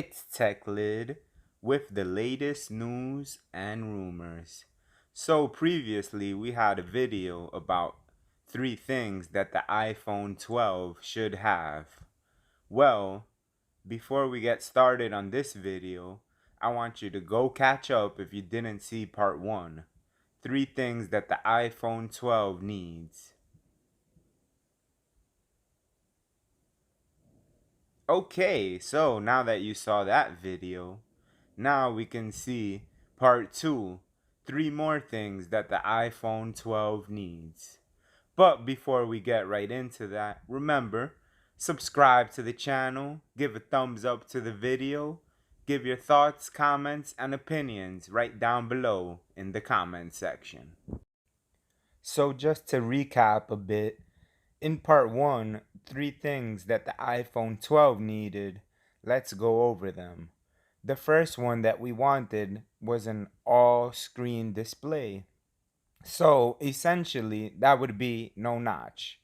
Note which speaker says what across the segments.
Speaker 1: It's TechLid with the latest news and rumors. So previously we had a video about 3 things that the iPhone 12 should have. Well, before we get started on this video, I want you to go catch up if you didn't see part 1. 3 things that the iPhone 12 needs. Okay, so now that you saw that video, now we can see part 2, 3 more things that the iPhone 12 needs. But before we get right into that, remember, subscribe to the channel, give a thumbs up to the video, give your thoughts, comments, and opinions right down below in the comment section. So just to recap a bit, in part 1, 3 things that the iPhone 12 needed, let's go over them. The first one that we wanted was an all-screen display. So essentially, that would be no notch.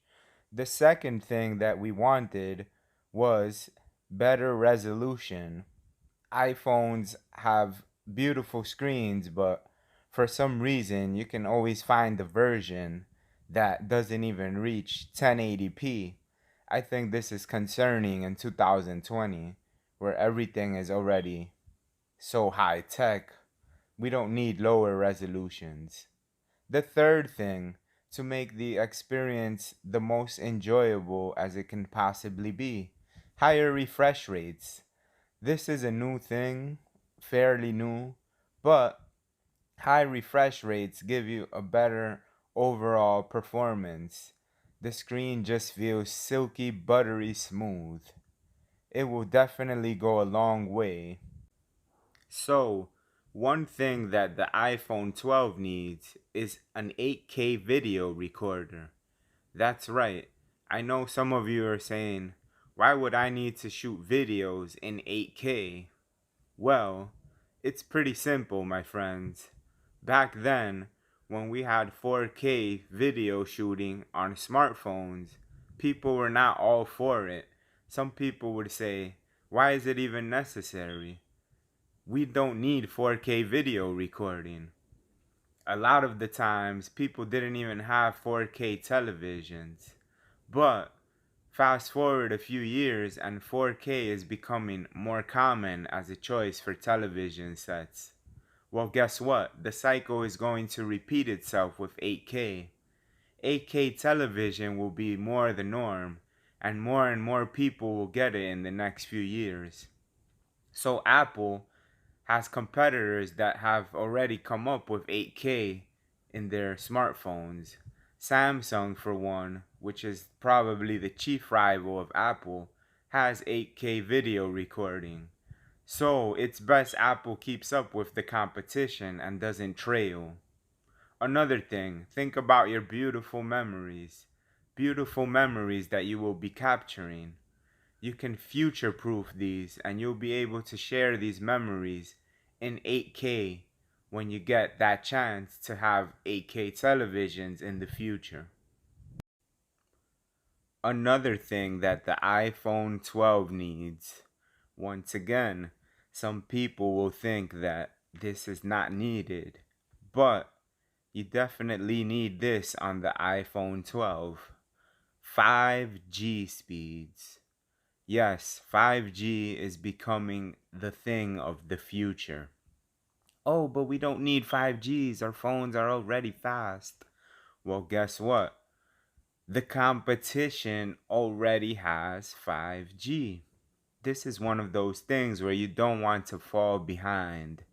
Speaker 1: The second thing that we wanted was better resolution. iPhones have beautiful screens, but for some reason, you can always find the version that doesn't even reach 1080p. I think this is concerning in 2020, where everything is already so high tech. We don't need lower resolutions. The third thing, to make the experience the most enjoyable as it can possibly be, higher refresh rates. This is a new thing, fairly new, but high refresh rates give you a better overall performance. The screen just feels silky, buttery smooth. It will definitely go a long way. So, one thing that the iPhone 12 needs is an 8K video recorder. That's right. I know some of you are saying, why would I need to shoot videos in 8K? Well, it's pretty simple, my friends. Back then, when we had 4K video shooting on smartphones, people were not all for it. Some people would say, why is it even necessary? We don't need 4K video recording. A lot of the times, people didn't even have 4K televisions. But fast forward a few years and 4K is becoming more common as a choice for television sets. Well, guess what? The cycle is going to repeat itself with 8K. 8K television will be more the norm, and more people will get it in the next few years. So Apple has competitors that have already come up with 8K in their smartphones. Samsung, for one, which is probably the chief rival of Apple, has 8K video recording. So it's best Apple keeps up with the competition and doesn't trail. Another thing, think about your beautiful memories. Beautiful memories that you will be capturing. You can future proof these and you'll be able to share these memories in 8K when you get that chance to have 8K televisions in the future. Another thing that the iPhone 12 needs, once again, some people will think that this is not needed, but you definitely need this on the iPhone 12. 5G speeds. Yes, 5G is becoming the thing of the future. Oh, but we don't need 5Gs. Our phones are already fast. Well, guess what? The competition already has 5G. This is one of those things where you don't want to fall behind.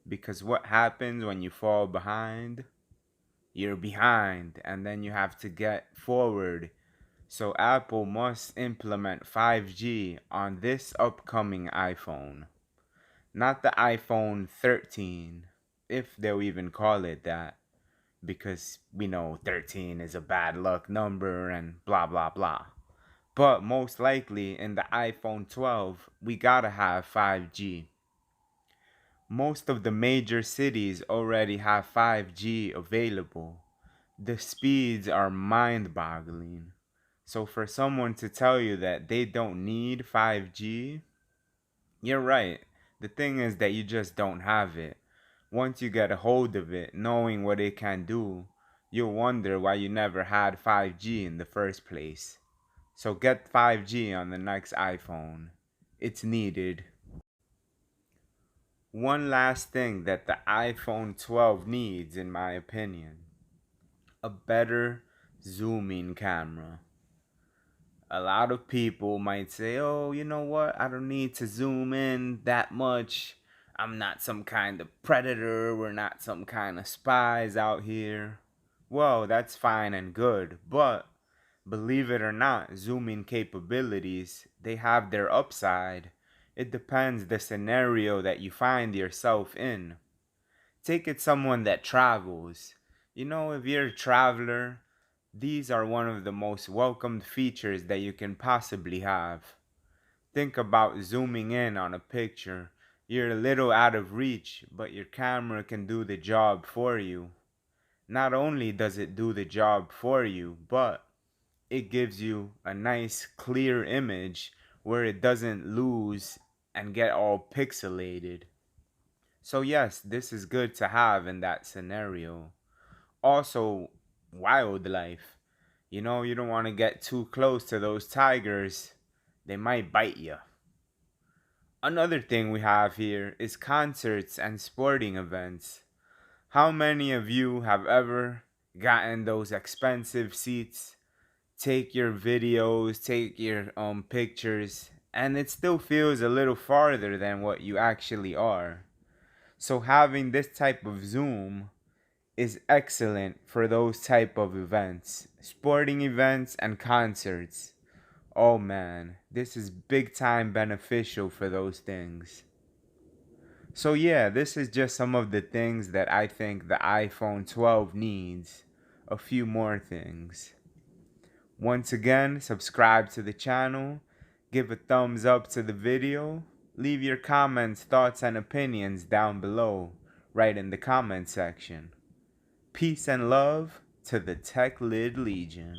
Speaker 1: Because what happens when you fall behind? You're behind, and then you have to get forward. So Apple must implement 5G on this upcoming iPhone. Not the iPhone 13, if they'll even call it that, because we know 13 is a bad luck number and blah blah blah. But most likely in the iPhone 12, we gotta have 5G. Most of the major cities already have 5G available. The speeds are mind-boggling. So for someone to tell you that they don't need 5G, You're right. The thing is that you just don't have it. Once you get a hold of it, knowing what it can do, you'll wonder why you never had 5G in the first place. So get 5G on the next iPhone. It's needed. One last thing that the iPhone 12 needs, in my opinion, a better zooming camera. A lot of people might say, oh, you know what? I don't need to zoom in that much. I'm not some kind of predator. We're not some kind of spies out here. Well, that's fine and good, but believe it or not, zooming capabilities, they have their upside. It depends the scenario that you find yourself in. Take it someone that travels. You know, if you're a traveler, these are one of the most welcomed features that you can possibly have. Think about zooming in on a picture. You're a little out of reach, but your camera can do the job for you. Not only does it do the job for you, but it gives you a nice clear image where it doesn't lose and get all pixelated. So yes, this is good to have in that scenario. Also, wildlife. You know, you don't want to get too close to those tigers. They might bite you. Another thing we have here is concerts and sporting events. How many of you have ever gotten those expensive seats, take your videos, take your pictures, and it still feels a little farther than what you actually are? So having this type of zoom is excellent for those type of events, sporting events and concerts. Oh man, this is big time beneficial for those things. So yeah, this is just some of the things that I think the iPhone 12 needs. A few more things. Once again, subscribe to the channel, give a thumbs up to the video, leave your comments, thoughts, and opinions down below, right in the comment section. Peace and love to the Tech Lid Legion.